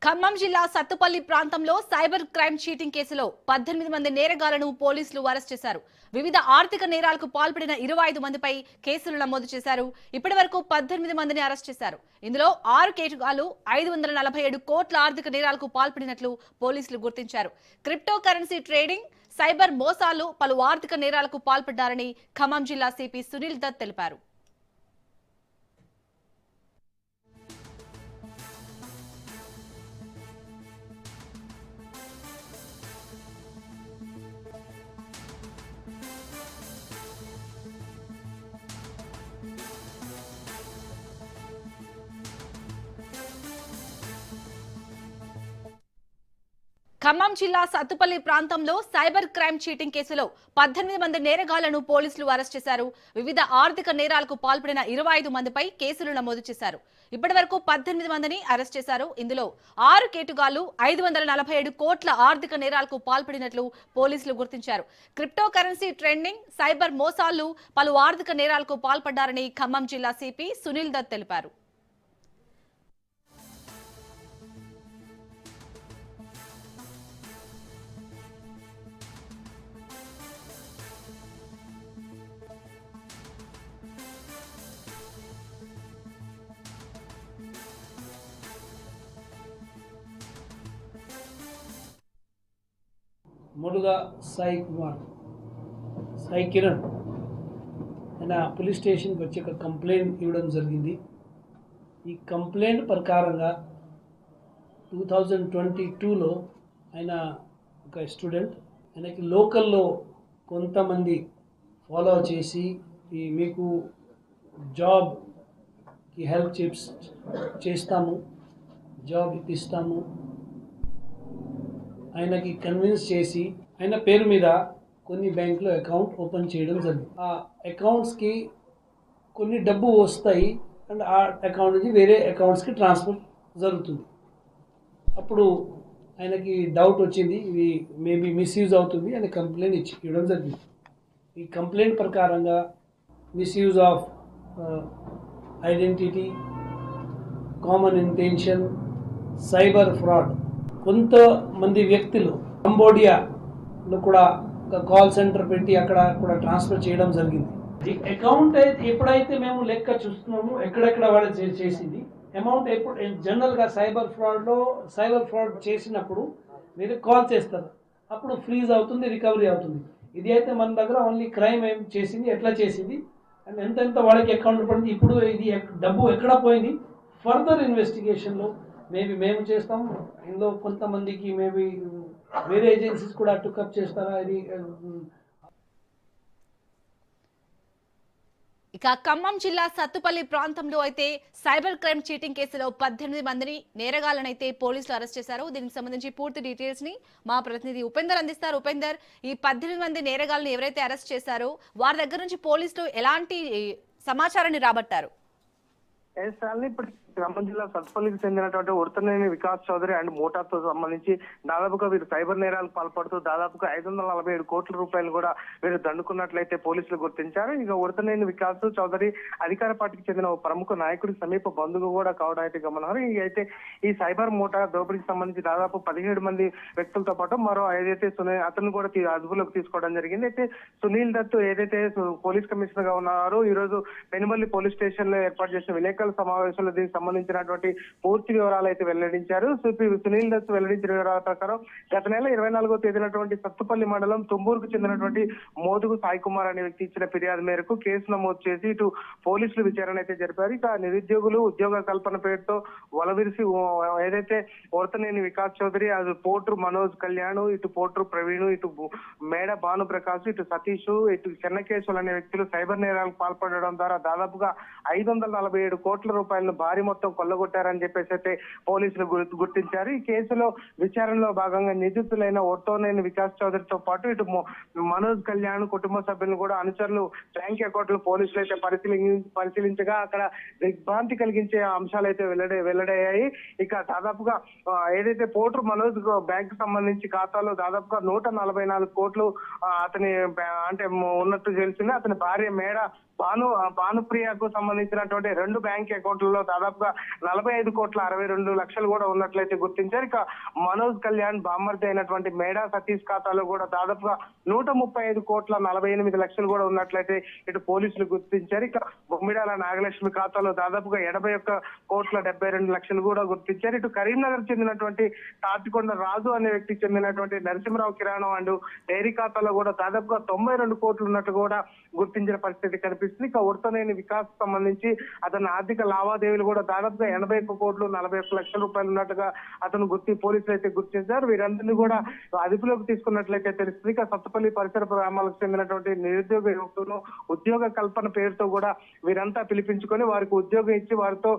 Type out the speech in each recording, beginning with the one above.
ఖమ్మం జిల్లా సత్తుపల్లి ప్రాంతంలో cyber crime cheating కేసులో 18 మంది నేరగాళ్లను పోలీసులు అరెస్ట్ చేశారు. వివిధ ఆర్థిక నేరాలకు పాల్పడిన 25 మందిపై కేసులు నమోదు చేశారు. ఇప్పటివరకు 18 మందిని అరెస్ట్ చేశారు. ఇందులో 6 కేసులు 547 కోట్ల ఆర్థిక నేరాలకు పాల్పడినట్లు పోలీసులు గుర్తించారు. క్రిప్టో కరెన్సీ ట్రేడింగ్, సైబర్ మోసాలు, పలు ఆర్థిక నేరాలకు పాల్పడ్డారని ఖమ్మం జిల్లా సిపి సునీల్ దత్ తెలిపారు. ఖమ్మం జిల్లా సత్తుపల్లి ప్రాంతంలో సైబర్ క్రైమ్ చీటింగ్ కేసులో 18 మంది నేరగాళ్లను పోలీసులు అరెస్ట్ చేశారు. వివిధ ఆర్థిక నేరాలకు పాల్పడిన 25 మందిపై కేసులు నమోదు చేశారు. ఇప్పటివరకు 18 మందిని అరెస్ట్ చేశారు. ఇందులో 6 కేటుగాళ్లు 547 కోట్ల ఆర్థిక నేరాలకు పాల్పడినట్లు పోలీసులు గుర్తించారు. క్రిప్టో కరెన్సీ ట్రెండింగ్, సైబర్ మోసాలు, పలు ఆర్థిక నేరాలకు పాల్పడ్డారని ఖమ్మం జిల్లా సిపి సునీల్ దత్ తెలిపారు. మూడుగా సాయి కుమార్, సాయి కిరణ్ ఆయన పోలీస్ స్టేషన్కి వచ్చి ఒక కంప్లైంట్ ఇవ్వడం జరిగింది. ఈ కంప్లైంట్ ప్రకారంగా 2022లో ఆయన ఒక స్టూడెంట్, ఆయనకి లోకల్లో కొంతమంది ఫాలో చేసి మీకు జాబ్కి హెల్ప్ చేస్తాము, జాబ్ ఇప్పిస్తాము, ఆయనకి కన్విన్స్ చేసి ఆయన పేరు మీద కొన్ని బ్యాంకులో అకౌంట్ ఓపెన్ చేయడం జరిగింది. ఆ అకౌంట్స్కి కొన్ని డబ్బు వస్తాయి అండ్ ఆ అకౌంట్ నుంచి వేరే అకౌంట్స్కి ట్రాన్స్ఫర్ జరుగుతుంది. అప్పుడు ఆయనకి డౌట్ వచ్చింది, ఇది మేబీ మిస్యూజ్ అవుతుంది అని కంప్లైంట్ ఇవ్వడం జరిగింది. ఈ కంప్లైంట్ ప్రకారంగా misuse of identity, common intention, cyber fraud, కొంతమంది వ్యక్తులు కంబోడియాలో కూడా ఒక కాల్ సెంటర్ పెట్టి అక్కడ కూడా ట్రాన్స్ఫర్ చేయడం జరిగింది. ఈ అకౌంట్ ఎప్పుడైతే మేము లెక్క చూస్తున్నాము ఎక్కడెక్కడ వాళ్ళు చేసింది అమౌంట్ ఎప్పుడు జనరల్గా సైబర్ ఫ్రాడ్ చేసినప్పుడు మీరు కాల్ చేస్తారు, అప్పుడు ఫ్రీజ్ అవుతుంది, రికవరీ అవుతుంది. ఇది అయితే మన దగ్గర ఓన్లీ క్రైమ్ ఏం చేసింది, ఎట్లా చేసింది అండ్ ఎంతెంత వాళ్ళకి అకౌంట్ పడింది, ఇప్పుడు ఇది డబ్బు ఎక్కడ పోయింది, ఫర్దర్ ఇన్వెస్టిగేషన్లో మేబీ మేము చేస్తాం. ఇందులో కొంతమందికి మేబీ వేరే ఏజెన్సీస్ కూడా టుకప్ చేస్తారా ఇది. ఇక ఖమ్మం జిల్లా సత్తుపల్లి ప్రాంతంలో అయితే సైబర్ క్రైమ్ చీటింగ్ కేసులో 18 మందిని నేరగాళ్లనైతే పోలీసులు అరెస్ట్ చేశారు. దీనికి సంబంధించి పూర్తి డీటెయిల్స్ ని మా ప్రతినిధి ఉపేందర్ అందిస్తారు. ఉపేందర్, ఈ 18 మంది నేరగాళ్లను ఎవరైతే అరెస్ట్ చేశారో వారి దగ్గర నుంచి పోలీసులు ఎలాంటి సమాచారాన్ని రాబట్టారు? ఇప్పుడు ఖమ్మం జిల్లా సత్తుపల్లికి చెందినటువంటి ఉర్తనేని వికాస్ చౌదరి అండ్ మోటార్తో సంబంధించి దాదాపుగా వీరు సైబర్ నేరాలకు పాల్పడుతూ దాదాపుగా 547 కోట్ల రూపాయలు కూడా వీరు దండుకున్నట్లయితే పోలీసులు గుర్తించారు. ఇక ఉర్తనేని వికాస్ చౌదరి అధికార పార్టీకి చెందిన ఒక ప్రముఖ నాయకుడి సమీప బంధువు కూడా కావడం అయితే గమనారు. అయితే ఈ సైబర్ మోటార్ దోపిడీకి సంబంధించి దాదాపు 17 మంది వ్యక్తులతో పాటు మరో ఏదైతే అతను కూడా అదుపులోకి తీసుకోవడం జరిగింది. అయితే సునీల్ దత్ ఏదైతే పోలీస్ కమిషనర్ గా ఉన్నారో ఈ రోజు పెనుమల్లి పోలీస్ స్టేషన్ లో ఏర్పాటు చేసిన విలేకరుల సమావేశంలో దీనికి సంబంధించినటువంటి పూర్తి వివరాలు అయితే వెల్లడించారు. సునీల్ దత్ వెల్లడించిన వివరాల ప్రకారం గత నెల 24వ తేదీనటువంటి సత్తుపల్లి మండలం తుమ్మూరుకు చెందినటువంటి మోదుగు సాయి కుమార్ అనే వ్యక్తి ఇచ్చిన ఫిర్యాదు మేరకు కేసు నమోదు చేసి ఇటు పోలీసులు విచారణ అయితే జరిపారు. ఇక నిరుద్యోగులు ఉద్యోగ కల్పన పేరుతో వలవిరిసి ఏదైతే ఉర్తనేని వికాస్ చౌదరి, అది పోట్రు మనోజ్ కళ్యాణ్, ఇటు పోట్రు ప్రవీణ్, ఇటు మేడ భానుప్రకాష్, ఇటు సతీష్, ఇటు చెన్నకేశ్వర్ అనే వ్యక్తులు సైబర్ నేరాలకు పాల్పడడం ద్వారా దాదాపుగా 547 కోట్ల రూపాయలను భారీ మొత్తం కొల్లగొట్టారని చెప్పేసి అయితే పోలీసులు గుర్తించారు. ఈ కేసులో విచారణలో భాగంగా నిందితులైన ఉర్తనేని వికాస్ చౌదరితో పాటు ఇటు మనోజ్ కళ్యాణ్ కుటుంబ సభ్యులను కూడా అనుచరులు బ్యాంక్ అకౌంట్లు పోలీసులు అయితే పరిశీలించగా అక్కడ దిగ్భ్రాంతి కలిగించే అంశాలు అయితే వెల్లడయ్యాయి. ఇక దాదాపుగా ఏదైతే పోట్రు మనోజ్ బ్యాంక్ సంబంధించి ఖాతాలో దాదాపుగా 144 కోట్లు అతని అంటే ఉన్నట్టు తెలిసింది. అతని భార్య మేడ భానుప్రియకు సంబంధించినటువంటి 2 బ్యాంక్ అకౌంట్లలో దాదాపుగా 45,62,00,000 కూడా ఉన్నట్లయితే గుర్తించారు. ఇక మనోజ్ కళ్యాణ్ బామ్మర్ది అయినటువంటి మేడా సతీష్ ఖాతాలో కూడా దాదాపుగా 135,48,00,000 కూడా ఉన్నట్లయితే ఇటు పోలీసులు గుర్తించారు. ఇక బొమ్మిడాల నాగలక్ష్మి ఖాతాలో దాదాపుగా 81,72,00,000 కూడా గుర్తించారు. ఇటు కరీంనగర్ చెందినటువంటి తాటికొండ రాజు అనే వ్యక్తికి చెందినటువంటి నరసింహరావు కిరాణం అండ్ డైరీ ఖాతాలో కూడా దాదాపుగా 92 కోట్లు ఉన్నట్టు కూడా గుర్తించిన పరిస్థితి కనిపిస్తుంది. ఇక ఉడతనేని వికాస్ సంబంధించి అతని ఆర్థిక లావాదేవీలు కూడా దాదాపుగా 81,41,00,000 రూపాయలు ఉన్నట్టుగా అతను పోలీసులు అయితే గుర్తించారు. వీరందరినీ కూడా అదుపులోకి తీసుకున్నట్లయితే తెలుస్తుంది. ఇక సత్తపల్లి పరిసర గ్రామాలకు చెందినటువంటి నిరుద్యోగ యువకులను ఉద్యోగ కల్పన పేరుతో కూడా వీరంతా పిలిపించుకొని వారికి ఉద్యోగం ఇచ్చి వారితో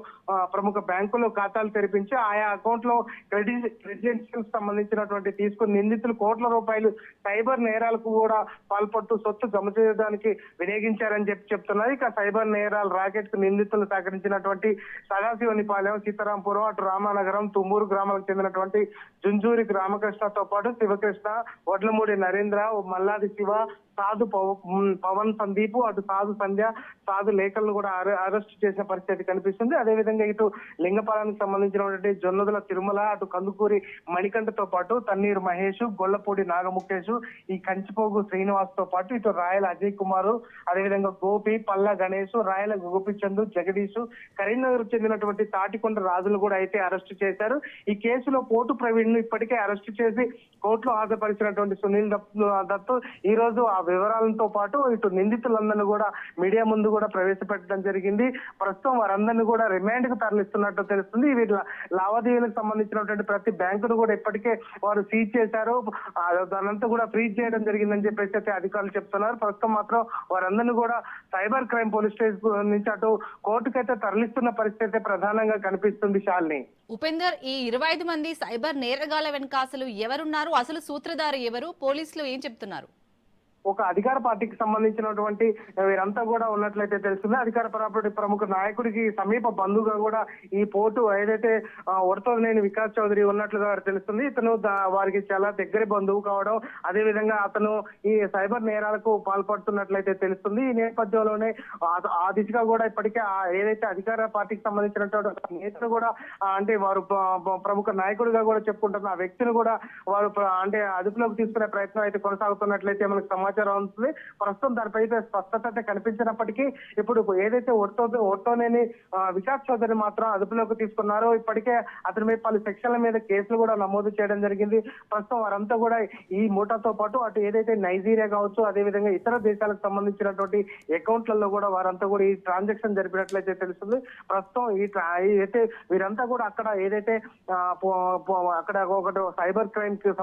ప్రముఖ బ్యాంకుల్లో ఖాతాలు తెరిపించి ఆయా అకౌంట్ లో క్రెడెన్షియల్స్ సంబంధించినటువంటి తీసుకుని నిందితులు కోట్ల రూపాయలు సైబర్ నేరాలకు కూడా పాల్పడుతూ సొత్తు జమ చేయడానికి వినియోగించారని చెప్తున్నారు. ఇక సైబర్ నేరాల రాకెట్ కు నిందితులు సహకరించినటువంటి సదాశివనిపాలెం, సీతారాంపురం, అటు రామానగరం, తుమ్మూరు గ్రామాలకు చెందినటువంటి జుంజూరి రామకృష్ణతో పాటు శివకృష్ణ, వడ్లమూడి నరేంద్ర, మల్లాది శివ, సాధు పవన్ సందీప్, అటు సాధు సంధ్య, సాధు లేఖలను కూడా అరెస్ట్ చేసిన పరిస్థితి కనిపిస్తుంది. అదేవిధంగా ఇటు లింగపాలానికి సంబంధించినటువంటి జొన్నదుల తిరుమల, అటు కందుకూరి మణికంఠతో పాటు తన్నీరు మహేష్, గొల్లపూడి నాగముఖేష్, ఈ కంచిపోగు శ్రీనివాస్ తో పాటు ఇటు రాయల అజయ్ కుమార్, అదేవిధంగా గోపి, పల్లా గణేష్, రాయల గోపిచంద్, జగదీష్, కరీంనగర్ చెందినటువంటి తాటికొండ రాజులు కూడా అయితే అరెస్ట్ చేశారు. ఈ కేసులో పోటు ప్రవీణ్ ను ఇప్పటికే అరెస్ట్ చేసి కోర్టులో హాజరుపరిచినటువంటి సునీల్ దత్ ఈ రోజు ఆ వివరాలతో పాటు ఇటు నిందితులందరినీ కూడా మీడియా ముందు కూడా ప్రవేశపెట్టడం జరిగింది. ప్రస్తుతం వారందరినీ కూడా రిమాండ్ కు తరలిస్తున్నట్టు తెలుస్తుంది. వీటి లావాదేవీలకు సంబంధించినటువంటి ప్రతి బ్యాంకును కూడా ఇప్పటికే వారు సీజ్ చేశారు. దానంతా కూడా ఫ్రీజ్ చేయడం జరిగిందని చెప్పేసి అయితే అధికారులు చెప్తున్నారు. ప్రస్తుతం మాత్రం వారందరినీ కూడా సైబర్ క్రైమ్ పోలీస్ స్టేషన్ నుంచి అటు కోర్టుకైతే తరలిస్తున్న పరిస్థితి ప్రధానంగా కనిపిస్తుంది. శాలిని, ఉపేందర్, ఈ 25 మంది సైబర్ నేరగాళ్ల వెనుక అసలు ఎవరున్నారు, అసలు సూత్రధారు ఎవరు, పోలీసులు ఏం చెప్తున్నారు? ఒక అధికార పార్టీకి సంబంధించినటువంటి వీరంతా కూడా ఉన్నట్లయితే తెలుస్తుంది. అధికార పార్టీ ప్రముఖ నాయకుడికి సమీప బంధువుగా కూడా ఈ పోటు ఏదైతే ఉడతనేని వికాస్ చౌదరి ఉన్నట్లుగా తెలుస్తుంది. ఇతను వారికి చాలా దగ్గర బంధువు కావడం, అదే విధంగా అతను ఈ సైబర్ నేరాలకు పాల్పడుతున్నట్లయితే తెలుస్తుంది. ఈ నేపథ్యంలోనే ఆ దిశగా కూడా ఇప్పటికే ఏదైతే అధికార పార్టీకి సంబంధించినటువంటి నేతను కూడా అంటే వారు ప్రముఖ నాయకుడిగా కూడా చెప్పుకుంటున్న ఆ వ్యక్తిని కూడా వారు అంటే అదుపులోకి తీసుకునే ప్రయత్నం అయితే కొనసాగుతున్నట్లయితే మనకు సమాచారం ఉంది. ప్రస్తుతం దానిపై స్పష్టత అయితే కనిపించినప్పటికీ ఇప్పుడు ఏదైతే ఒట్టోనేని వికాస్ చౌదరి మాత్రం అదుపులోకి తీసుకున్నారో ఇప్పటికే అతనిపై పలు సెక్షన్ల మీద కేసులు కూడా నమోదు చేయడం జరిగింది. ప్రస్తుతం వారంతా కూడా ఈ మూటాతో పాటు అటు ఏదైతే నైజీరియా కావచ్చు, అదే విధంగా ఇతర దేశాలకు సంబంధించినటువంటి అకౌంట్లలో కూడా వారంతా కూడా ఈ ట్రాన్సాక్షన్ జరిపినట్లయితే తెలుస్తుంది. ప్రస్తుతం అయితే వీరంతా కూడా అక్కడ ఏదైతే అక్కడ ఒకటి సైబర్ క్రైమ్ కి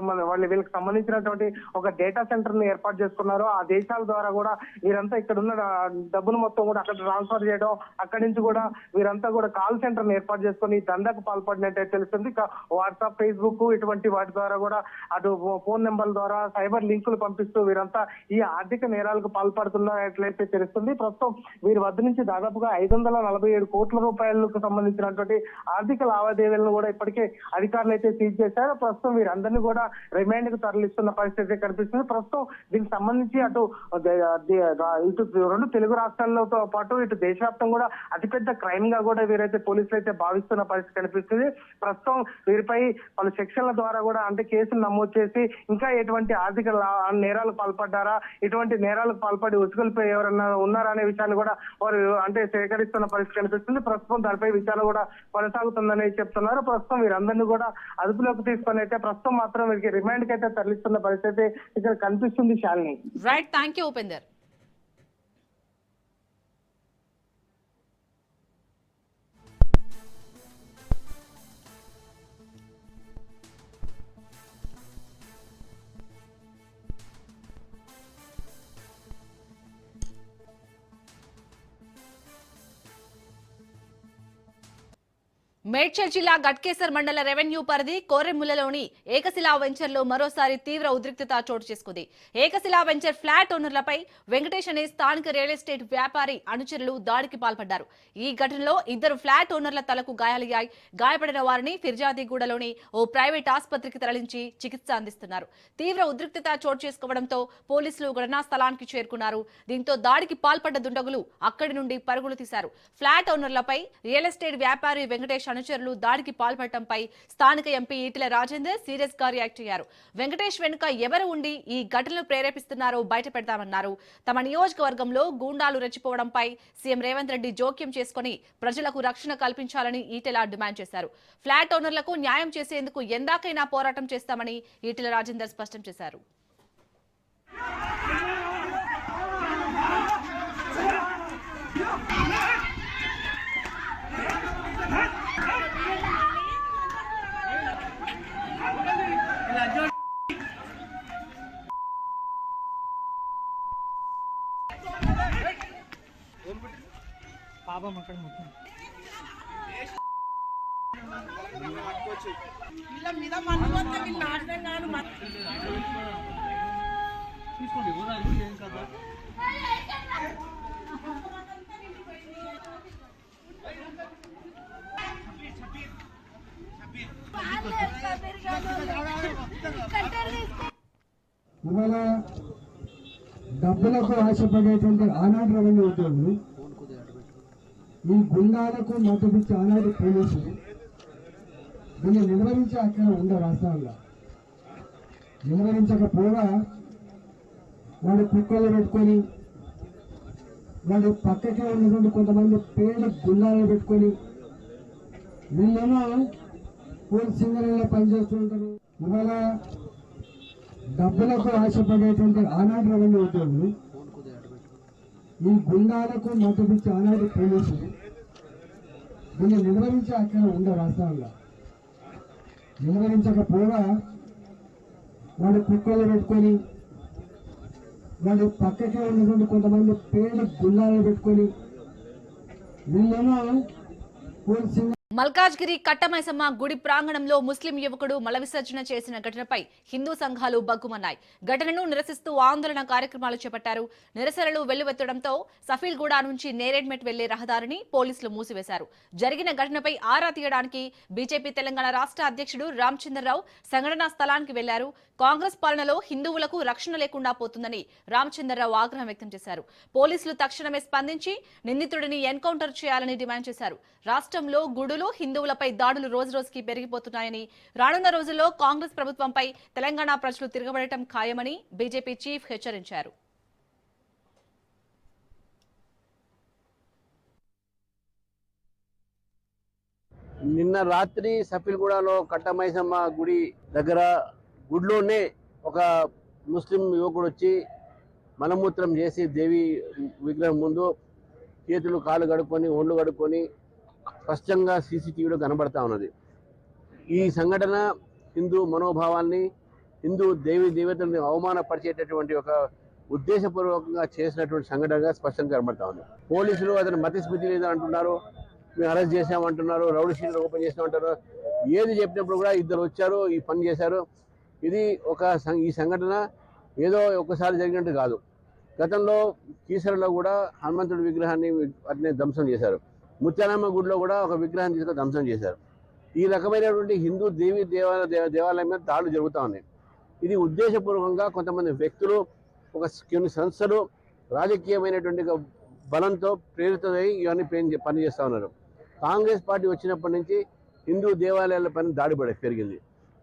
వీళ్ళకి సంబంధించినటువంటి ఒక డేటా సెంటర్ ని ఏర్పాటు చేసుకున్నారు. ఆ దేశాల ద్వారా కూడా వీరంతా ఇక్కడ ఉన్న డబ్బును మొత్తం కూడా అక్కడ ట్రాన్స్ఫర్ చేయడం, అక్కడి నుంచి కూడా వీరంతా కూడా కాల్ సెంటర్ ని ఏర్పాటు చేసుకుని దందాకు పాల్పడినట్టే తెలుస్తుంది. వాట్సాప్, ఫేస్బుక్ ఇటువంటి వాటి ద్వారా కూడా అటు ఫోన్ నెంబర్ల ద్వారా సైబర్ లింకులు పంపిస్తూ వీరంతా ఈ ఆర్థిక నేరాలకు పాల్పడుతున్నట్లయితే తెలుస్తుంది. ప్రస్తుతం వీరి వద్ద నుంచి దాదాపుగా 547 కోట్ల రూపాయలకు సంబంధించినటువంటి ఆర్థిక లావాదేవీలను కూడా ఇప్పటికే అధికారులు అయితే సీజ్ చేశారు. ప్రస్తుతం వీరందరినీ కూడా రిమాండ్ కు తరలిస్తున్న పరిస్థితి కనిపిస్తుంది. ప్రస్తుతం దీనికి సంబంధించి అటు 2 తెలుగు రాష్ట్రాలతో పాటు ఇటు దేశవ్యాప్తంగా కూడా అతిపెద్ద క్రైమ్ గా కూడా వీరైతే పోలీసులు అయితే భావిస్తున్న పరిస్థితి కనిపిస్తుంది. ప్రస్తుతం వీరిపై పలు సెక్షన్ల ద్వారా కూడా అంటే కేసులు నమోదు చేసి ఇంకా ఎటువంటి ఆర్థిక నేరాలకు పాల్పడ్డారా, ఇటువంటి నేరాలకు పాల్పడి ఉసుగులపై ఎవరన్నా ఉన్నారా అనే విషయాన్ని కూడా వారు అంటే సేకరిస్తున్న పరిస్థితి కనిపిస్తుంది. ప్రస్తుతం దానిపై విచారణ కూడా కొనసాగుతుందని చెప్తున్నారు. ప్రస్తుతం వీరందరినీ కూడా అదుపులోకి తీసుకొని అయితే ప్రస్తుతం మాత్రం వీరికి రిమాండ్ కి అయితే తరలిస్తున్న పరిస్థితి ఇక్కడ కనిపిస్తుంది. Shalini, right, thank you Upender. Medchal జిల్లా గట్కేసర్ మండల రెవెన్యూ పరిధి కోరెములలోని ఏకశిలా వెంచర్లో మరోసారి తీవ్ర ఉద్రిక్తత చోటు చేసుకుంది. ఏకశిలా వెంచర్ ఫ్లాట్ ఓనర్లపై వెంకటేష్ అనే స్థానిక రియల్ ఎస్టేట్ వ్యాపారి అనుచరులు దాడికి పాల్పడ్డారు. ఈ ఘటనలో 2 ఫ్లాట్ ఓనర్ల తలకు గాయాలయ్యాయి. గాయపడిన వారిని ఫిర్యాదిగూడలోని ఓ ప్రైవేట్ ఆసుపత్రికి తరలించి చికిత్స అందిస్తున్నారు. తీవ్ర ఉద్రిక్తత చోటు చేసుకోవడంతో పోలీసులు ఘటనా స్థలానికి చేరుకున్నారు. దీంతో దాడికి పాల్పడ్డ దుండగులు అక్కడి నుండి పరుగులు తీశారు. ఫ్లాట్ ఓనర్లపై రియల్ ఎస్టేట్ వ్యాపారి వెంకటేష్ అనుచరులు దాడికి పాల్పడటంపై స్థానిక ఎంపీ ఈటెల రాజేందర్ సీరియస్ గా రియాక్ట్ అయ్యారు. వెంకటేష్ వెనుక ఎవరు ఉండి ఈ ఘటనలు ప్రేరేపిస్తున్నారో బయట పెడతామన్నారు. తమ నియోజకవర్గంలో గూండాలు రెచ్చిపోవడంపై సీఎం రేవంత్ రెడ్డి జోక్యం చేసుకుని ప్రజలకు రక్షణ కల్పించాలని ఈటెల డిమాండ్ చేశారు. ఫ్లాట్ ఓనర్లకు న్యాయం చేసేందుకు ఎందాకైనా పోరాటం చేస్తామని ఈటెల రాజేందర్ స్పష్టం చేశారు. పాపం అక్కడ మొత్తం తీసుకోండి ఏం కదా ఇవాళ డబ్బులకు ఆశపడేటువంటి ఆనాడు రెవెన్యూ ఉద్యోగులు, ఈ గుండాలకు మద్దతిచ్చే ఆనాడు పోలీసులు దీన్ని నిర్వహించే అక్కడ ఉండే రాష్ట్రాల్లో నిర్వహించకపోగా వాడు కుక్కలు పెట్టుకొని వాడు పక్కకే ఉన్నటువంటి కొంతమంది పేద గుండాలను పెట్టుకొని వీళ్ళేమో పోలీస్ సింగర్లో పనిచేస్తూ ఉంటారు. ఇవాళ డబ్బులకు ఆశపడేటువంటి ఆనాడు రెవెన్యూ ఉద్యోగులు, ఈ గుండాలకు మద్దతిచ్చే ఆనాడు పోలీసులు దీన్ని నిర్వహించే అక్కడ ఉండే రాష్ట్రాల్లో నిర్వహించకపోగా వాడు కుక్కలు పెట్టుకొని వాడు పక్కకే ఉన్నటువంటి కొంతమంది పేద గుండాలను పెట్టుకొని వీళ్ళేమో పోలీస్ సింగర్ మల్కాజ్గిరి కట్టమైసమ్మ గుడి ప్రాంగణంలో ముస్లిం యువకుడు మల విసర్జన చేసిన ఘటనపై హిందూ సంఘాలు బగ్గుమన్నాయి. ఘటనను నిరసిస్తూ ఆందోళన కార్యక్రమాలు చేపట్టారు. నిరసనలు వెల్లువెత్తడంతో సఫీల్గూడ నుంచి నేరేడ్మెట్ వెళ్లే రహదారిని పోలీసులు మూసివేశారు. జరిగిన ఘటనపై ఆరా తీయడానికి బీజేపీ తెలంగాణ రాష్ట్ర అధ్యక్షుడు రామచంద్రరావు సంఘటనా స్థలానికి వెళ్లారు. కాంగ్రెస్ పాలనలో హిందువులకు రక్షణ లేకుండా పోతుందని రామచంద్రరావు ఆగ్రహం వ్యక్తం చేశారు. పోలీసులు తక్షణమే స్పందించి నిందితుడిని ఎన్కౌంటర్ చేయాలని డిమాండ్ చేశారు. రాష్ట్రంలో గుడులు హిందువులపై దాడులు రోజురోజుకి పెరిగిపోతున్నాయని, రానున్న రోజుల్లో కాంగ్రెస్ ప్రభుత్వంపై తెలంగాణ ప్రజలు తిరగబడటం ఖాయమని బీజేపీ చీఫ్ హెచ్చరించారు. నిన్న రాత్రి సఫీల్గూడలో కట్టమైసమ్మ గుడి దగ్గర గుడిలోనే ఒక ముస్లిం యువకుడు వచ్చి మలమూత్రం చేసి దేవి విగ్రహం ముందు చేతులు కాళ్ళు కడుక్కొని ఒళ్ళు కడుక్కొని స్పష్టంగా సీసీటీవీలో కనబడతా ఉన్నది. ఈ సంఘటన హిందూ మనోభావాల్ని, హిందూ దేవతల్ని అవమానపరిచేటటువంటి ఒక ఉద్దేశపూర్వకంగా చేసినటువంటి సంఘటనగా స్పష్టంగా కనబడతా ఉంది. పోలీసులు అతను మతిస్థితి లేదని అంటున్నారు, మేము అరెస్ట్ చేసామంటున్నారు, రౌడీ షీటర్ ఓపెన్ చేసామంటారు. ఏది చెప్పినప్పుడు కూడా ఇద్దరు వచ్చారు, ఈ పని చేశారు. ఇది ఈ సంఘటన ఏదో ఒకసారి జరిగినట్టు కాదు. గతంలో కీసరలో కూడా హనుమంతుడి విగ్రహాన్ని అట్నే ధ్వంసం చేశారు. ముత్యాలమ్మ గుడిలో కూడా ఒక విగ్రహాన్ని తీసుకొని ధ్వంసం చేశారు. ఈ రకమైనటువంటి హిందూ దేవాలయం మీద దాడులు జరుగుతూ ఉన్నాయి. ఇది ఉద్దేశపూర్వకంగా కొంతమంది వ్యక్తులు, కొన్ని సంస్థలు రాజకీయమైనటువంటి బలంతో ప్రేరితమై ఇవన్నీ పనిచేస్తూ ఉన్నారు. కాంగ్రెస్ పార్టీ వచ్చినప్పటి నుంచి హిందూ దేవాలయాల పైన దాడి పెరిగింది.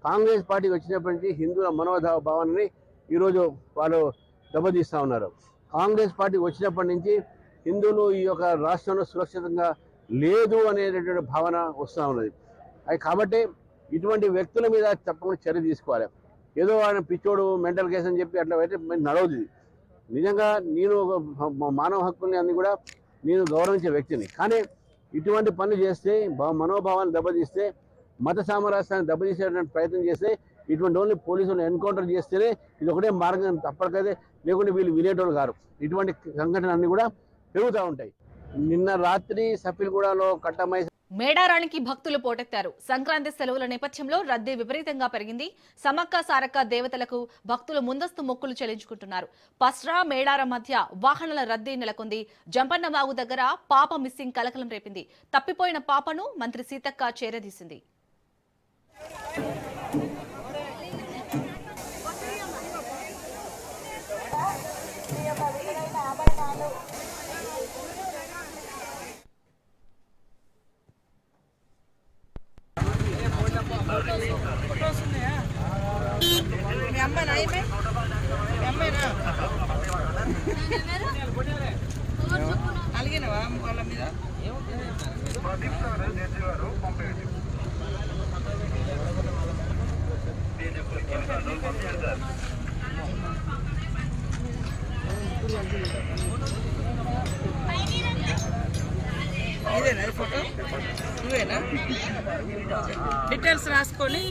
కాంగ్రెస్ పార్టీ వచ్చినప్పటి నుంచి హిందువుల మనోభావాన్ని ఈరోజు వాళ్ళు దెబ్బతీస్తూ ఉన్నారు. కాంగ్రెస్ పార్టీ వచ్చినప్పటి నుంచి హిందువులు ఈ యొక్క రాష్ట్రంలో సురక్షితంగా లేదు అనేటటువంటి భావన వస్తూ ఉన్నది. కాబట్టి ఇటువంటి వ్యక్తుల మీద తప్పకుండా చర్య తీసుకోవాలి. ఏదో ఆయన పిచ్చోడు మెంటల్ కేసు అని చెప్పి అట్లా అయితే నడవదు. నిజంగా నేను మానవ హక్కుల్ని అన్ని కూడా నేను గౌరవించే వ్యక్తిని. కానీ ఇటువంటి పనులు చేస్తే మనోభావాన్ని దెబ్బతీస్తే, మత సామరస్యాన్ని దెబ్బతీసేటువంటి ప్రయత్నం చేస్తే, ఇటువంటి ఓన్లీ పోలీసులు ఎన్కౌంటర్ చేస్తేనే ఇది ఒకటే మార్గం, తప్పటికైతే లేకుంటే వీళ్ళు వినేటోళ్ళు కారు. ఇటువంటి సంఘటనలు అన్నీ కూడా పెరుగుతూ ఉంటాయి. నిన్న రాత్రి సఫీల్గూడలో మేడారానికి భక్తులు పోటెత్తారు. సంక్రాంతి సెలవుల నేపథ్యంలో రద్దీ విపరీతంగా పెరిగింది. సమ్మక్క సారక్క దేవతలకు భక్తులు ముందస్తు మొక్కులు చెల్లించుకుంటున్నారు. పస్రా మేడారం మధ్య వాహనాల రద్దీ నెలకొంది. జంపన్నవాగు దగ్గర పాప మిస్సింగ్ కలకలం రేపింది. తప్పిపోయిన పాపను మంత్రి సీతక్క చేరదీసింది. అలిగినవా వాళ్ళ మీద ఇదేనా ఫోటో నువ్వేనా డీటెయిల్స్ రాసుకొని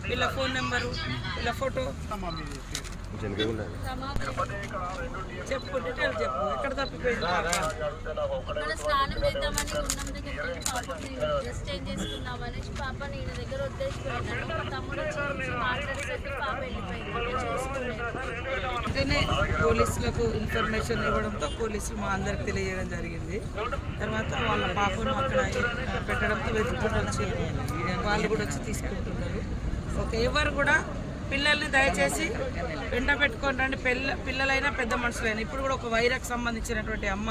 వీళ్ళ ఫోన్ నెంబరు వీళ్ళ ఫోటో చెప్పు డీటెయిల్స్ చెప్పు ఎక్కడ తప్పిపోయింది ఇక్కడ స్నానం చేద్దామని గుండం దగ్గరికి పాపని డ్రెస్ చేంజ్ చేసుకుందామని పాప నేను దగ్గర వదిలేసిపోయినాను. మా తమ్ముడు వచ్చి మాట్లాడేసరికి పాప వెళ్ళిపోయింది. వెంటనే పోలీసులకు ఇన్ఫర్మేషన్ ఇవ్వడంతో పోలీసులు మా అందరికి తెలియజేయడం జరిగింది. తర్వాత వాళ్ళ పాపను అక్కడ పెట్టడంతో వెతుక్కుంటూ వచ్చి వాళ్ళు కూడా వచ్చి తీసుకుంటున్నారు. ఓకే, ఎవరు కూడా పిల్లల్ని దయచేసి వెంట పెట్టుకొని రండి. పిల్లలైనా పెద్ద మనుషులైనా. ఇప్పుడు కూడా ఒక వైరాకు సంబంధించినటువంటి అమ్మ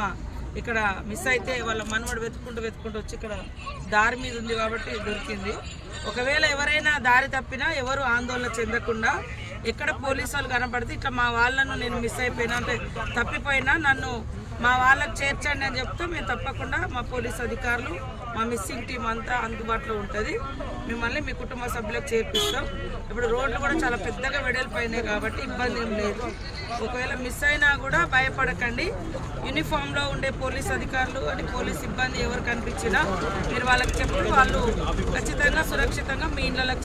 ఇక్కడ మిస్ అయితే వాళ్ళ మనవడు వెతుక్కుంటూ వచ్చి ఇక్కడ దారి మీద ఉంది కాబట్టి దొరికింది. ఒకవేళ ఎవరైనా దారి తప్పినా ఎవరు ఆందోళన చెందకుండా ఎక్కడ పోలీసు వాళ్ళు కనపడితే ఇట్లా మా వాళ్ళను నేను మిస్ అయిపోయినా అంటే తప్పిపోయినా నన్ను మా వాళ్ళకి చేర్చండి అని చెప్తే మేము తప్పకుండా మా పోలీస్ అధికారులు మా మిస్సింగ్ టీం అంతా అందుబాటులో ఉంటుంది. మిమ్మల్ని మీ కుటుంబ సభ్యులకు చేర్పిస్తాం. ఇప్పుడు రోడ్లు కూడా చాలా పెద్దగా వెడల్పోయినాయి కాబట్టి ఇబ్బంది ఏం లేదు. ఒకవేళ మిస్ అయినా కూడా భయపడకండి. యూనిఫామ్లో ఉండే పోలీస్ అధికారులు అని పోలీస్ సిబ్బంది ఎవరు కనిపించినా మీరు వాళ్ళకి చెప్పి వాళ్ళు ఖచ్చితంగా సురక్షితంగా మీ ఇళ్ళకి.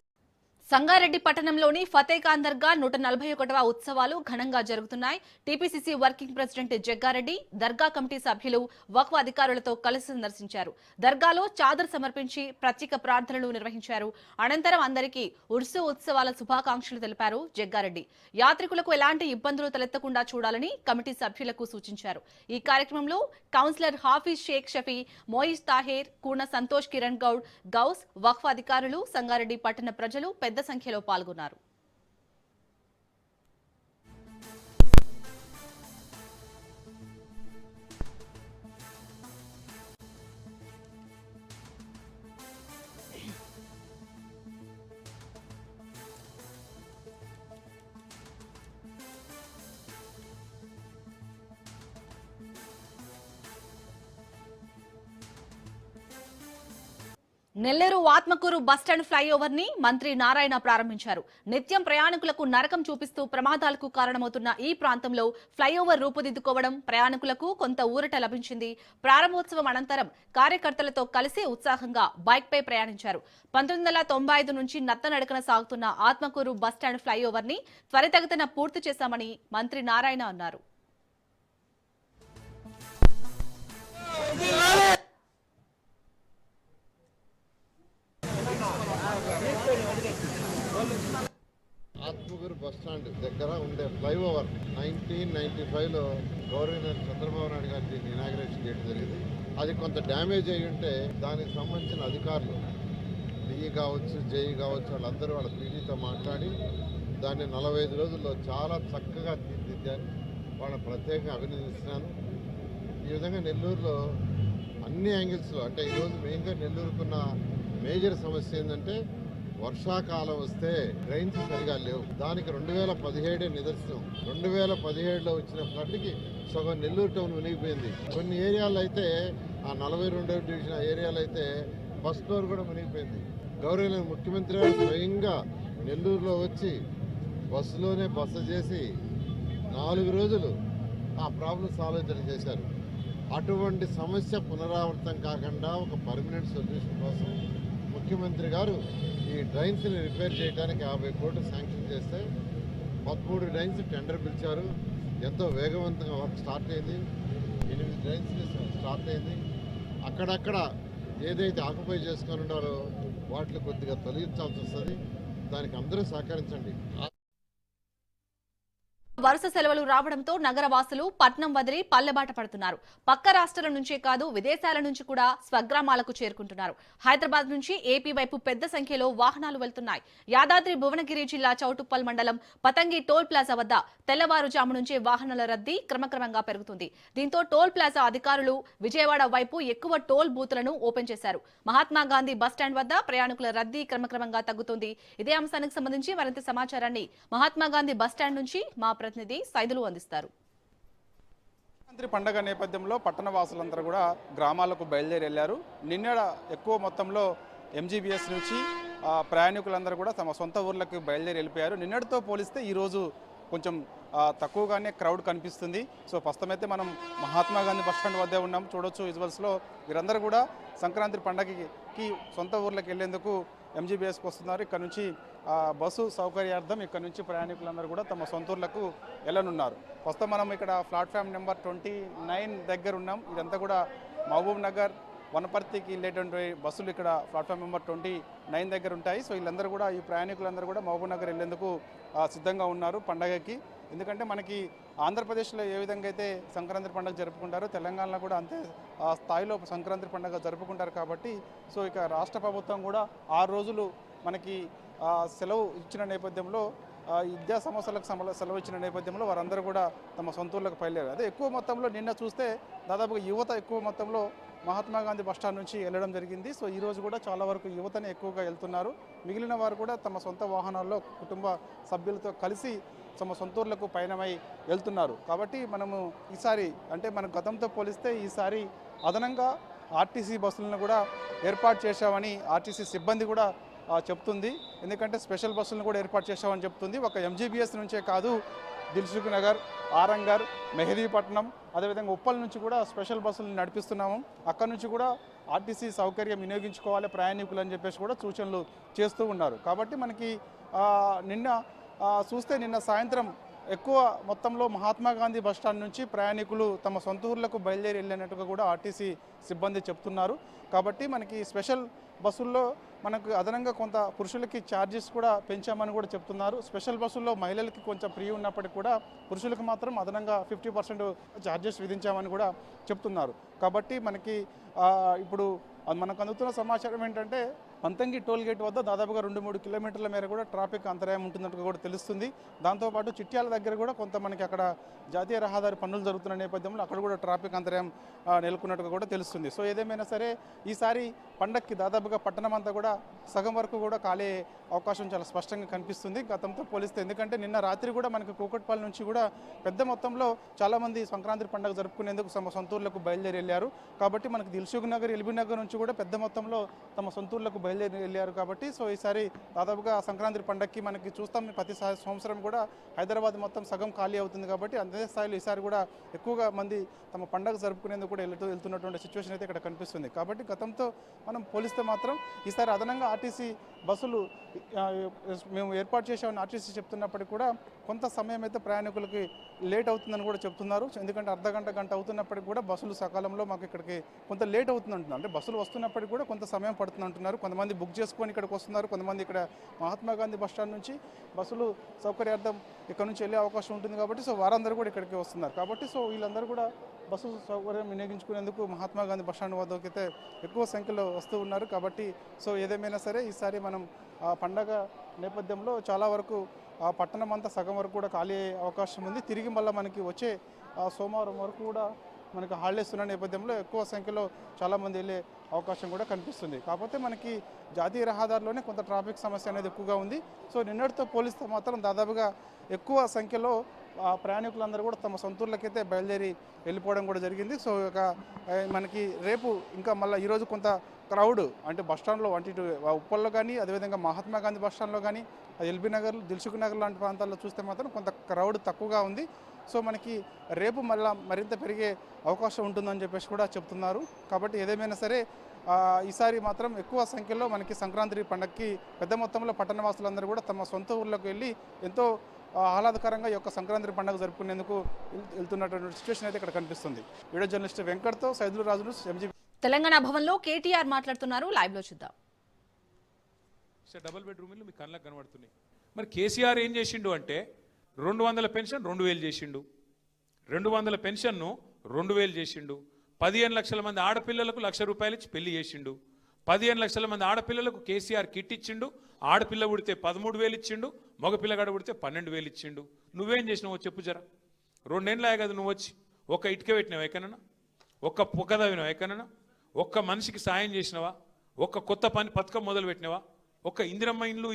సంగారెడ్డి పట్టణంలోని ఫతేఖాన్ దర్గా 141వ ఉత్సవాలు ఘనంగా జరుగుతున్నాయి. టీపీసీసీ వర్కింగ్ ప్రెసిడెంట్ జగ్గారెడ్డి దర్గా కమిటీ సభ్యులు వక్ఫ్ అధికారులతో కలిసి సందర్శించారు. దర్గాలో చాదర్ సమర్పించి ప్రత్యేక ప్రార్థనలు నిర్వహించారు. అనంతరం అందరికీ ఉర్సు ఉత్సవాల శుభాకాంక్షలు తెలిపారు జగ్గారెడ్డి. యాత్రికులకు ఎలాంటి ఇబ్బందులు తలెత్తకుండా చూడాలని కమిటీ సభ్యులకు సూచించారు. ఈ కార్యక్రమంలో కౌన్సిలర్ హాఫీజ్ షేక్ షఫీ, మోయిజ్ తాహేర్, కూన సంతోష్ కిరణ్ గౌడ్, గౌస్, వక్ఫ్ అధికారులు, సంగారెడ్డి పట్టణ ప్రజలు పెద్ద సంఖ్యలో పాల్గొన్నారు. నెల్లూరు ఆత్మకూరు బస్టాండ్ ఫ్లైఓవర్ ని మంత్రి నారాయణ ప్రారంభించారు. నిత్యం ప్రయాణికులకు నరకం చూపిస్తూ ప్రమాదాలకు కారణమవుతున్న ఈ ప్రాంతంలో ఫ్లైఓవర్ రూపుదిద్దుకోవడం ప్రయాణికులకు కొంత ఊరట లభించింది. ప్రారంభోత్సవం అనంతరం కార్యకర్తలతో కలిసి ఉత్సాహంగా బైక్ పై ప్రయాణించారు. 1995 నుంచి నత్తనడకన సాగుతున్న ఆత్మకూరు బస్టాండ్ ఫ్లైఓవర్ ని త్వరితగతిన పూర్తి చేశామని మంత్రి నారాయణ అన్నారు. ఆత్మకూరు బస్టాండ్ దగ్గర ఉండే ఫ్లైఓవర్ 1995లో గవర్నర్ చంద్రబాబు నాయుడు గారు దీన్ని ఇనాగ్రేషన్ చేయడం జరిగింది. అది కొంత డ్యామేజ్ అయ్యి ఉంటే దానికి సంబంధించిన అధికారులు డిఈ కావచ్చు, జేఈ కావచ్చు, వాళ్ళందరూ వాళ్ళ పీడీతో మాట్లాడి దాన్ని 45 రోజుల్లో చాలా చక్కగా తీర్చిదిద్దారు. వాళ్ళని ప్రత్యేకంగా అభినందిస్తున్నాను. ఈ విధంగా నెల్లూరులో అన్ని యాంగిల్స్లో అంటే ఈరోజు మెయిన్గా నెల్లూరుకున్న మేజర్ సమస్య ఏంటంటే వర్షాకాలం వస్తే డ్రైన్స్ సరిగా లేవు. దానికి 2017 నిదర్శనం. 2017లో వచ్చిన ఫ్లడ్కి సగం నెల్లూరు టౌన్ మునిగిపోయింది. కొన్ని ఏరియాలో అయితే ఆ 42వ డివిజన్ ఏరియాలో అయితే బస్ ఫ్లోర్ కూడా మునిగిపోయింది. గౌరవ ముఖ్యమంత్రి గారు స్వయంగా నెల్లూరులో వచ్చి బస్సులోనే బస చేసి 4 రోజులు ఆ ప్రాబ్లం సాల్వ్ చేశారు. అటువంటి సమస్య పునరావృతం కాకుండా ఒక పర్మనెంట్ సొల్యూషన్ కోసం ముఖ్యమంత్రి గారు ఈ డ్రైన్స్ని రిపేర్ చేయడానికి 50 కోట్లు శాంక్షన్ చేస్తే 13 డ్రైన్స్ టెండర్ పిలిచారు. ఎంతో వేగవంతంగా వర్క్ స్టార్ట్ అయింది. 8 డ్రైన్స్ స్టార్ట్ అయింది. అక్కడక్కడ ఏదైతే ఆక్యుపై చేసుకొని ఉన్నారో వాటిని కొద్దిగా తొలగించాల్సి వస్తుంది. దానికి అందరూ సహకరించండి. వరుస సెలవులు రావడంతో నగర వాసులు పట్నం వదిలి పల్లెబాట పడుతున్నారు. పక్క రాష్ట్రాల నుంచే కాదు విదేశాల నుంచి కూడా స్వగ్రామాలకు చేరుకుంటున్నారు. హైదరాబాద్ నుంచి ఏపీ వైపు పెద్ద సంఖ్యలో వాహనాలు వెళ్తున్నాయి. యాదాద్రి భువనగిరి జిల్లా చౌటుప్పల్ మండలం పతంగి టోల్ ప్లాజా వద్ద తెల్లవారుజాము నుంచే వాహనాల రద్దీ క్రమక్రమంగా పెరుగుతుంది. దీంతో టోల్ ప్లాజా అధికారులు విజయవాడ వైపు ఎక్కువ టోల్ బూతులను ఓపెన్ చేశారు. మహాత్మా గాంధీ బస్టాండ్ వద్ద ప్రయాణికుల రద్దీ క్రమక్రమంగా తగ్గుతుంది. ఇదే అంశానికి సంబంధించి మరింత సమాచారాన్ని మహాత్మా గాంధీ బస్టాండ్ నుంచి మా ప్రతినిధి సైదులు అందిస్తారు. సంక్రాంతి పండుగ నేపథ్యంలో పట్టణ వాసులందరూ కూడా గ్రామాలకు బయలుదేరి వెళ్లారు. నిన్న ఎక్కువ మొత్తంలో ఎంజీబీఎస్ నుంచి ప్రయాణికులందరూ కూడా తమ సొంత ఊర్లకు బయలుదేరి వెళ్ళిపోయారు. నిన్నటితో పోలిస్తే ఈరోజు కొంచెం తక్కువగానే క్రౌడ్ కనిపిస్తుంది. సో ప్రస్తుతమైతే మనం మహాత్మా గాంధీ బస్టాండ్ వద్దే ఉన్నాం. చూడొచ్చు విజువల్స్లో వీరందరూ కూడా సంక్రాంతి పండగకి సొంత ఊర్లకు వెళ్లేందుకు ఎంజీబీఎస్కి వస్తున్నారు. ఇక్కడ నుంచి బస్సు సౌకర్యార్థం ఇక్కడ నుంచి ప్రయాణికులందరూ కూడా తమ సొంత ఊర్లకు వెళ్ళనున్నారు. ప్రస్తుతం మనం ఇక్కడ ప్లాట్ఫామ్ నెంబర్ 29 దగ్గర ఉన్నాం. ఇదంతా కూడా మహబూబ్ నగర్ వనపర్తికి వెళ్ళేటువంటి బస్సులు ఇక్కడ ప్లాట్ఫామ్ నెంబర్ 29 దగ్గర ఉంటాయి. సో వీళ్ళందరూ కూడా ఈ ప్రయాణికులందరూ కూడా మహబూబ్ నగర్ వెళ్ళేందుకు సిద్ధంగా ఉన్నారు పండగకి. ఎందుకంటే మనకి ఆంధ్రప్రదేశ్లో ఏ విధంగా అయితే సంక్రాంతి పండుగ జరుపుకుంటారో తెలంగాణలో కూడా అంతే స్థాయిలో సంక్రాంతి పండుగ జరుపుకుంటారు కాబట్టి సో ఇక రాష్ట్ర ప్రభుత్వం కూడా 6 రోజులు మనకి సెలవు ఇచ్చిన నేపథ్యంలో విద్యా సంస్థలకు సెలవు ఇచ్చిన నేపథ్యంలో వారందరూ కూడా తమ సొంతూర్లకు బయలుదేరారు. అదే ఎక్కువ మొత్తంలో నిన్న చూస్తే దాదాపుగా యువత ఎక్కువ మొత్తంలో మహాత్మా గాంధీ బస్టాండ్ నుంచి వెళ్ళడం జరిగింది. సో ఈరోజు కూడా చాలా వరకు యువతనే ఎక్కువగా వెళ్తున్నారు. మిగిలిన వారు కూడా తమ సొంత వాహనాల్లో కుటుంబ సభ్యులతో కలిసి తమ సొంతూర్లకు పయనమై వెళ్తున్నారు. కాబట్టి మనము ఈసారి అంటే మన గతంతో పోలిస్తే ఈసారి అదనంగా ఆర్టీసీ బస్సులను కూడా ఏర్పాటు చేశామని ఆర్టీసీ సిబ్బంది కూడా చెప్తుంది. ఎందుకంటే స్పెషల్ బస్సులను కూడా ఏర్పాటు చేశామని చెప్తుంది. ఒక ఎంజీబీఎస్ నుంచే కాదు, దిల్సుఖ్ నగర్, ఆరంగర్, మెహదీపట్నం, అదేవిధంగా ఉప్పల్ నుంచి కూడా స్పెషల్ బస్సులను నడిపిస్తున్నాము. అక్కడ నుంచి కూడా ఆర్టీసీ సౌకర్యం వినియోగించుకోవాలి ప్రయాణికులు అని చెప్పేసి కూడా సూచనలు చేస్తూ ఉన్నారు. కాబట్టి మనకి నిన్న సాయంత్రం ఎక్కువ మొత్తంలో మహాత్మా గాంధీ బస్టాండ్ నుంచి ప్రయాణికులు తమ సొంత ఊర్లకు బయలుదేరి వెళ్ళినట్టుగా కూడా ఆర్టీసీ సిబ్బంది చెప్తున్నారు. కాబట్టి మనకి స్పెషల్ బస్సుల్లో మనకు అదనంగా కొంత పురుషులకి ఛార్జెస్ కూడా పెంచామని కూడా చెప్తున్నారు. స్పెషల్ బస్సుల్లో మహిళలకి కొంచెం ఫ్రీ ఉన్నప్పటికీ కూడా పురుషులకు మాత్రం అదనంగా 50% ఛార్జెస్ విధించామని కూడా చెప్తున్నారు. కాబట్టి మనకి ఇప్పుడు మనకు అందుతున్న సమాచారం ఏంటంటే పంతంగి టోల్ గేట్ వద్ద దాదాపుగా 2-3 కిలోమీటర్ల మేర కూడా ట్రాఫిక్ అంతరాయం ఉంటున్నట్టుగా కూడా తెలుస్తుంది. దాంతోపాటు చిట్యాల దగ్గర కూడా కొంత మనకి అక్కడ జాతీయ రహదారి పనులు జరుగుతున్న నేపథ్యంలో అక్కడ కూడా ట్రాఫిక్ అంతరాయం నెలకొన్నట్టుగా కూడా తెలుస్తుంది. సో ఏదేమైనా సరే ఈసారి పండక్కి దాదాపుగా పట్టణం అంతా కూడా సగం వరకు కూడా ఖాళీ అవకాశం చాలా స్పష్టంగా కనిపిస్తుంది గతంతో పోలిస్తే. ఎందుకంటే నిన్న రాత్రి కూడా మనకి కూకట్పల్లి నుంచి కూడా పెద్ద మొత్తంలో చాలామంది సంక్రాంతి పండుగ జరుపుకునేందుకు తమ సొంతూర్లకు బయలుదేరి వెళ్ళారు. కాబట్టి మనకి దిల్సుఖ్ నగర్, ఎల్బీ నగర్ నుంచి కూడా పెద్ద మొత్తంలో తమ సొంతూర్లకు బయలుదేరి వెళ్ళారు. కాబట్టి సో ఈసారి దాదాపుగా సంక్రాంతి పండుగకి మనకి చూస్తాం ప్రతి సంవత్సరం కూడా హైదరాబాద్ మొత్తం సగం ఖాళీ అవుతుంది. కాబట్టి అదే స్థాయిలో ఈసారి కూడా ఎక్కువగా మంది తమ పండుగ జరుపుకునేందుకు కూడా వెళ్తున్నటువంటి సిచ్యువేషన్ అయితే ఇక్కడ కనిపిస్తుంది. కాబట్టి గతంతో మనం పోలిస్తే మాత్రం ఈసారి అదనంగా ఆర్టీసీ బస్సులు మేము ఏర్పాటు చేసామని ఆర్టీసీ చెప్తున్నప్పటికీ కూడా కొంత సమయం అయితే ప్రయాణికులకి లేట్ అవుతుందని కూడా చెప్తున్నారు. ఎందుకంటే గంట అవుతున్నప్పటికీ కూడా బస్సులు సకాలంలో మాకు ఇక్కడికి కొంత లేట్ అవుతుంది అంటున్నారు. అంటే బస్సులు వస్తున్నప్పటికీ కూడా కొంత సమయం పడుతుంది అంటున్నారు. కొంతమంది బుక్ చేసుకొని ఇక్కడికి వస్తున్నారు, కొంతమంది ఇక్కడ మహాత్మా గాంధీ బస్టాండ్ నుంచి బస్సులు సౌకర్యార్థం ఇక్కడ నుంచి వెళ్ళే అవకాశం ఉంటుంది. కాబట్టి సో వారందరూ కూడా ఇక్కడికి వస్తున్నారు. కాబట్టి సో వీళ్ళందరూ కూడా బస్సు సౌకర్యం వినియోగించుకునేందుకు మహాత్మా గాంధీ బస్టాండ్ వద్దకు అయితే ఎక్కువ సంఖ్యలో వస్తూ ఉన్నారు. కాబట్టి సో ఏదేమైనా సరే ఈసారి మనం పండగ నేపథ్యంలో చాలా వరకు పట్టణం అంతా సగం వరకు కూడా ఖాళీ అయ్యే అవకాశం ఉంది. తిరిగి మళ్ళీ మనకి వచ్చే సోమవారం వరకు కూడా మనకి హాలిడేస్ ఉన్న నేపథ్యంలో ఎక్కువ సంఖ్యలో చాలామంది వెళ్ళే అవకాశం కూడా కనిపిస్తుంది. కాకపోతే మనకి జాతీయ రహదారిలోనే కొంత ట్రాఫిక్ సమస్య అనేది ఎక్కువగా ఉంది. సో నిన్నటితో పోలిస్తే మాత్రం దాదాపుగా ఎక్కువ సంఖ్యలో ప్రయాణికులందరూ కూడా తమ సొంతూర్లకైతే బయలుదేరి వెళ్ళిపోవడం కూడా జరిగింది. సో మనకి రేపు ఇంకా మళ్ళీ ఈరోజు కొంత క్రౌడ్ అంటే బస్టాండ్లో ఇటు ఉప్పల్లో కానీ అదేవిధంగా మహాత్మా గాంధీ బస్టాండ్లో కానీ ఎల్బీ నగర్, దిల్సుఖ్ నగర్ లాంటి ప్రాంతాల్లో చూస్తే మాత్రం కొంత క్రౌడ్ తక్కువగా ఉంది. సో మనకి రేపు మరింత పెరిగే అవకాశం ఉంటుందని చెప్పేసి కూడా చెప్తున్నారు. కాబట్టి ఏదేమైనా సరే ఈసారి మాత్రం ఎక్కువ సంఖ్యలో మనకి సంక్రాంతి పండుగకి పెద్ద మొత్తంలో పట్టణవాసులందరూ కూడా తమ సొంత ఊర్లకు వెళ్ళి ఎంతో ఆహ్లాదకరంగా ఈ యొక్క సంక్రాంతి పండుగ జరుపుకునేందుకు వెళ్తున్నటువంటి సిచ్యువేషన్ అయితే ఇక్కడ కనిపిస్తుంది. వీడియో జర్నలిస్ట్ వెంకట్తో సైదులు రాజు, ఎంజీ. తెలంగాణ భవన్లో కేటీఆర్ మాట్లాడుతున్నారు. లైవ్ లో చూద్దాం. డబుల్ బెడ్రూమ్ ఇల్లు మీకు కళ్ళకు కనబడుతున్నాయి. మరి కేసీఆర్ ఏం చేసిండు అంటే 200 పెన్షన్ 2000 చేసిండు, 200 పెన్షన్ను 2000 చేసిండు, 15 లక్షల మంది ఆడపిల్లలకు ₹1,00,000 ఇచ్చి పెళ్లి చేసిండు, 15 లక్షల మంది ఆడపిల్లలకు కేసీఆర్ కిట్ ఇచ్చిండు, ఆడపిల్ల పుడితే 13,000 ఇచ్చిండు, మగపిల్లగాడ పుడితే 12,000 ఇచ్చిండు. నువ్వేం చేసినావో చెప్పు జరా. 2 ఏళ్ళే కదా నువ్వు వచ్చి ఒక్క ఇటుక పెట్టినావు ఎక్కడన్నా, ఒక్క పొక్క తవ్వినావు ఎక్కడన్నా, ఒక్క మనిషికి సాయం చేసినావా, ఒక్క కొత్త పథకం మొదలు పెట్టినావా, ఒక్క ఇందిరమ్మ ఇల్లు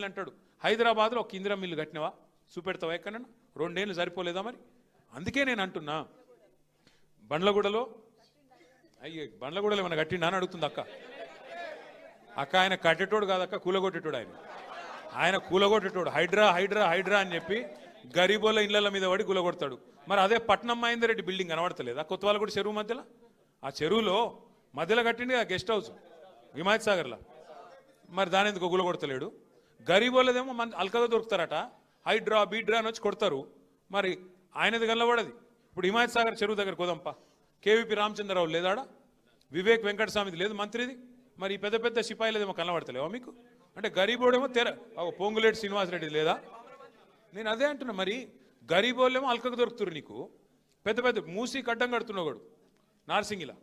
అంటాడు, హైదరాబాద్లో ఒక ఇందిరమ్మ ఇల్లు కట్టినావా, చూపెడతావా ఎక్కడన్నా? 2 ఏళ్ళు సరిపోలేదా మరి? అందుకే నేను అంటున్నా, బండ్లగూడలో ఏమైనా కట్టిండా అని అడుగుతుంది అక్క. ఆయన కట్టేటోడు కాదక్క, కూలగొట్టేటోడు. ఆయన కూలగొట్టేటోడు. హైడ్రా అని చెప్పి గరీబోళ్ళ ఇళ్ల మీద పడి కూలగొడతాడు. మరి అదే పట్నం మహేందర్ రెడ్డి బిల్డింగ్ కనబడతలేదు ఆ కొత్తవాళ్ళు కూడా చెరువు మధ్యలో, ఆ చెరువులో మధ్యలో కట్టింది ఆ గెస్ట్ హౌస్ హిమాయత్ సాగర్లో. మరి దాని ఎందుకు కూలగొడతలేడు? గరీబోళ్ళదేమో అల్కగా దొరుకుతారట, హైడ్రా బీడ్రా అని వచ్చి కొడతారు. మరి ఆయనది గల్లబడది. ఇప్పుడు హిమాయత్ సాగర్ చెరువు దగ్గర కోదంప కేవీపీ రామచంద్రరావు లేదాడా, వివేక్ వెంకటస్వామిది లేదు మంత్రిది. మరి ఈ పెద్ద పెద్ద సిపాయిలదేమో కనబడతలేవా మీకు? అంటే గరీబోడేమో పొంగులేటి శ్రీనివాసరెడ్డి లేదా? నేను అదే అంటున్నా. మరి గరీబోళ్ళేమో అల్కగా దొరుకుతారు నీకు. పెద్ద పెద్ద మూసీకి అడ్డం కడుతున్నాడు నార్సింగిలా,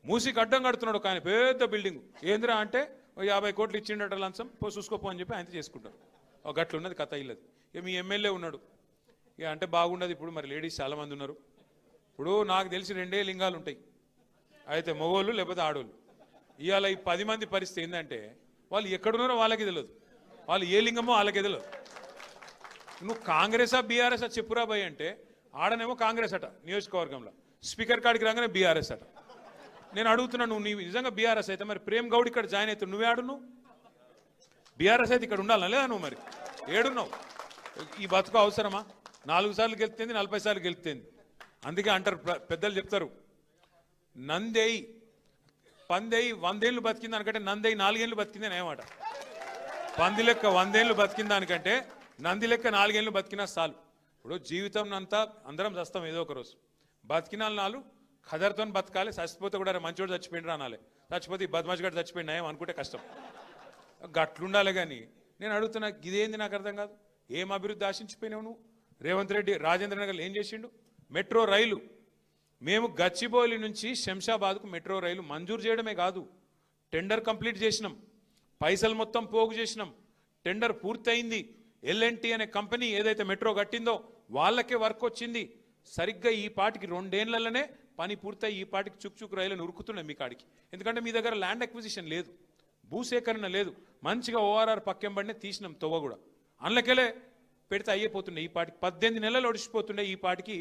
మూసీకి అడ్డం కడుతున్నాడు కానీ పెద్ద బిల్డింగ్. ఏందిరా అంటే 50 కోట్లు ఇచ్చిండట లంచం, చూసుకోపో అని చెప్పి ఆయన చేసుకుంటారు. ఒక గట్లు ఉన్నది కథ ఇల్లది. ఇక మీ ఎమ్మెల్యే ఉన్నాడు, ఇక అంటే బాగుండదు. ఇప్పుడు మరి లేడీస్ చాలామంది ఉన్నారు. ఇప్పుడు నాకు తెలిసి 2 లింగాలు ఉంటాయి, అయితే మగోళ్ళు లేకపోతే ఆడోళ్ళు. ఇవాళ ఈ 10 మంది పరిస్థితి ఏంటంటే వాళ్ళు ఎక్కడున్నారో వాళ్ళకి తెలియదు, వాళ్ళు ఏ లింగమో వాళ్ళకి తెలియదు. నువ్వు కాంగ్రెసా బీఆర్ఎస్ చెప్పురా భయ్ అంటే ఆడనేమో కాంగ్రెస్ అట నియోజకవర్గంలో, స్పీకర్ కాడికి రాగానే బీఆర్ఎస్ అట. నేను అడుగుతున్నాను, నువ్వు నిజంగా బీఆర్ఎస్ అయితే మరి ప్రేమ్ గౌడ్ ఇక్కడ జాయిన్ అవుతావు, నువ్వే ఆడున్నావు? బీఆర్ఎస్ అయితే ఇక్కడ ఉండాలా లేదా? నువ్వు మరి ఏడున్నావు? ఈ బతుకు అవసరమా? 4 సార్లు గెలుస్తుంది, 40 సార్లు గెలుస్తుంది. అందుకే అంటారు పెద్దలు చెప్తారు, నందేయి పందేయి 100 ఏళ్ళు బతికింది దానికంటే నందేయి 4 ఏళ్ళు బతికింది అని ఏమాట. పంది లెక్క 100 ఏళ్ళు బతికిన దానికంటే నంది లెక్క 4 ఏళ్ళు బతికినా చాలు. ఇప్పుడు జీవితం అంతా అందరం చస్తాం ఏదో ఒక రోజు. బతికిన 4 ఖదర్తో బతకాలి, చచ్చిపోతే కూడా మంచివాడు చచ్చిపోయిండ్రు అనాలి, చచ్చిపోతే ఈ బద్మాష్ గడ్డ చచ్చిపోయినా ఏం అనుకుంటే కష్టం. గట్లుండాలి. కానీ నేను అడుగుతున్నా, ఇదేంది నాకు అర్థం కాదు. ఏం అభివృద్ధి ఆశించిపోయినావు నువ్వు? రేవంత్ రెడ్డి రాజేంద్ర నగర్ ఏం చేసిండు? మెట్రో రైలు మేము గచ్చిబౌలి నుంచి శంషాబాద్కు మెట్రో రైలు మంజూరు చేయడమే కాదు, టెండర్ కంప్లీట్ చేసినాం, పైసలు మొత్తం పోగు చేసినాం, టెండర్ పూర్తయింది. ఎల్ఎన్టీ అనే కంపెనీ ఏదైతే మెట్రో కట్టిందో వాళ్ళకే వర్క్ వచ్చింది. సరిగ్గా ఈ పాటికి 2 ఏళ్లలోనే పని పూర్తయి ఈ పాటికి చుక్ రైలును ఉరుకుతున్నాయి మీ కాడికి. ఎందుకంటే మీ దగ్గర ల్యాండ్ అక్విజిషన్ లేదు, భూసేకరణ లేదు. మంచిగా ఓఆర్ఆర్ పక్కెంబడినే తీసినాం తొవ్వ కూడా, అందులోకెళ్ళే పెడితే అయ్యిపోతుండే. ఈ పాటికి 18 నెలలు ఒడిచిపోతుండే, ఈ పాటికి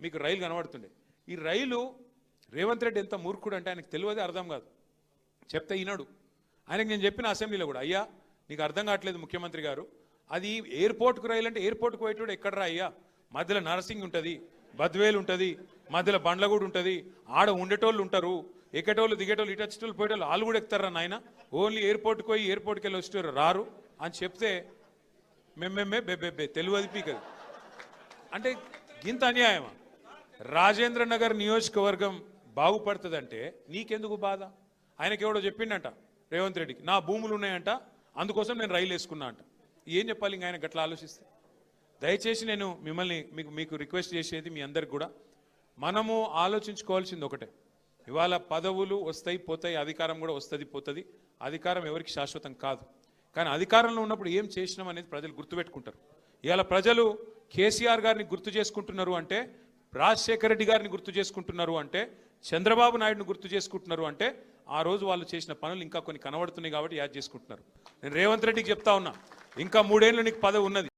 మీకు రైలు కనబడుతుండే. ఈ రైలు రేవంత్ రెడ్డి ఎంత మూర్ఖుడు అంటే ఆయనకు తెలియదు, అర్థం కాదు. చెప్తే ఈనాడు ఆయనకు నేను చెప్పిన అసెంబ్లీలో కూడా, అయ్యా నీకు అర్థం కావట్లేదు ముఖ్యమంత్రి గారు, అది ఎయిర్పోర్ట్కు రైలు అంటే ఎయిర్పోర్ట్కు పోయేటోడు ఎక్కడరా అయ్యా, మధ్యలో నర్సింగ్ ఉంటుంది, బద్వేలు ఉంటుంది, మధ్యలో బండ్లగూడు ఉంటుంది, ఆడ ఉండేటోళ్ళు ఉంటారు, ఎక్కేటోళ్ళు దిగేటోళ్ళు ఇటు వచ్చేటోళ్ళు పోయేటోళ్ళు వాళ్ళు కూడా ఎక్కుతారా నాయన, ఓన్లీ ఎయిర్పోర్ట్కి పోయి ఎయిర్పోర్ట్కి వెళ్ళి వచ్చేటోళ్ళు రారు అని చెప్తే మేమే బెబ్బెబ్బే తెలియదు పీకదు. అంటే ఇంత అన్యాయమా? రాజేంద్ర నగర్ నియోజకవర్గం బాగుపడుతుందంటే నీకెందుకు బాధ? ఆయనకి ఎవడో చెప్పిండంట రేవంత్ రెడ్డికి, నా భూములు ఉన్నాయంట అందుకోసం నేను రైలు వేసుకున్నా అంట. ఏం చెప్పాలి ఇంక ఆయన గట్లా ఆలోచిస్తే? దయచేసి నేను మిమ్మల్ని మీకు రిక్వెస్ట్ చేసేది మీ అందరికి కూడా, మనము ఆలోచించుకోవాల్సింది ఒకటే, ఇవాళ పదవులు వస్తాయి పోతాయి, అధికారం కూడా వస్తుంది పోతుంది, అధికారం ఎవరికి శాశ్వతం కాదు. కానీ అధికారంలో ఉన్నప్పుడు ఏం చేసినాం అనేది ప్రజలు గుర్తుపెట్టుకుంటారు. ఇవాళ ప్రజలు కేసీఆర్ గారిని గుర్తు చేసుకుంటున్నారు అంటే, రాజశేఖర రెడ్డి గారిని గుర్తు చేసుకుంటున్నారు అంటే, చంద్రబాబు నాయుడుని గుర్తు చేసుకుంటున్నారు అంటే, ఆ రోజు వాళ్ళు చేసిన పనులు ఇంకా కొన్ని కనబడుతున్నాయి కాబట్టి యాద్ చేసుకుంటున్నారు. నేను రేవంత్ రెడ్డికి చెప్తా ఉన్నా, ఇంకా 3 ఏళ్ళు నీకు పదవి ఉన్నది.